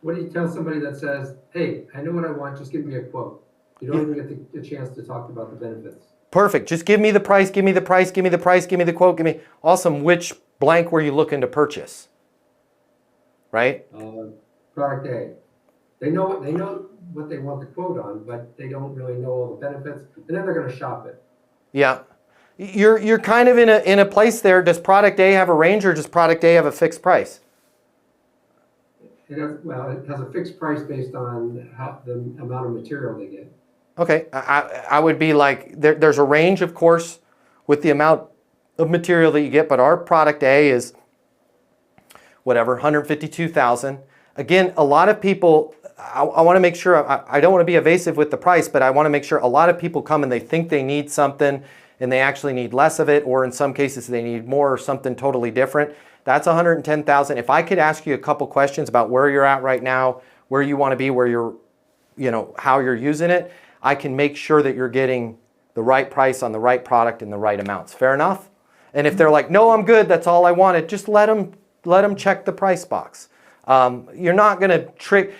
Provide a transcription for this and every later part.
What do you tell somebody that says, hey, I know what I want, just give me a quote? You don't even get the chance to talk about the benefits. Perfect. Just give me the price, give me the price, give me the price, give me the quote, give me. Awesome. Which blank were you looking to purchase? Right? Product A. They know what they want the quote on, but they don't really know all the benefits, and then they're going to shop it. Yeah. You're kind of in a place there. Does product A have a range, or does product A have a fixed price? It has a fixed price based on the amount of material they get. Okay, I would be like, there's a range, of course, with the amount of material that you get, but our product A is whatever, 152,000. Again, a lot of people, I want to make sure, I don't want to be evasive with the price, but I want to make sure a lot of people come and they think they need something and they actually need less of it, or in some cases they need more or something totally different. That's 110,000. If I could ask you a couple questions about where you're at right now, where you want to be, where you're, how you're using it, I can make sure that you're getting the right price on the right product in the right amounts. Fair enough? And if they're like, no, I'm good, that's all I wanted, just let them check the price box. You're not going to trick.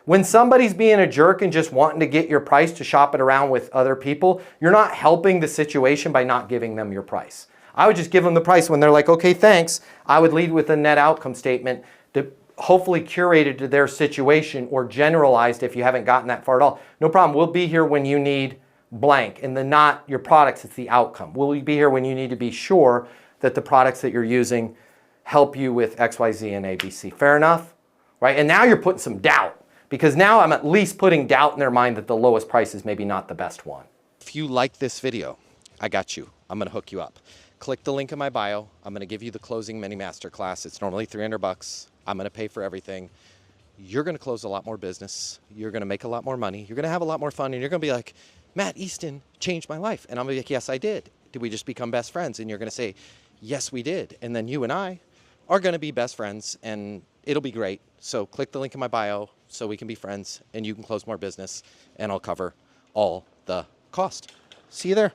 When somebody's being a jerk and just wanting to get your price to shop it around with other people, you're not helping the situation by not giving them your price. I would just give them the price when they're like, okay, thanks. I would lead with a net outcome statement to hopefully curated to their situation or generalized if you haven't gotten that far at all. No problem. We'll be here when you need blank, and then not your products, it's the outcome. We'll be here when you need to be sure that the products that you're using help you with X, Y, Z, and ABC. Fair enough? Right? And now you're putting some doubt, because now I'm at least putting doubt in their mind that the lowest price is maybe not the best one. If you like this video, I got you. I'm going to hook you up. Click the link in my bio. I'm going to give you the closing mini masterclass. It's normally $300. I'm going to pay for everything. You're going to close a lot more business. You're going to make a lot more money. You're going to have a lot more fun. And you're going to be like, Matt Easton changed my life. And I'm going to be like, yes, I did. Did we just become best friends? And you're going to say, yes, we did. And then you and I are going to be best friends, and it'll be great. So click the link in my bio so we can be friends and you can close more business, and I'll cover all the cost. See you there.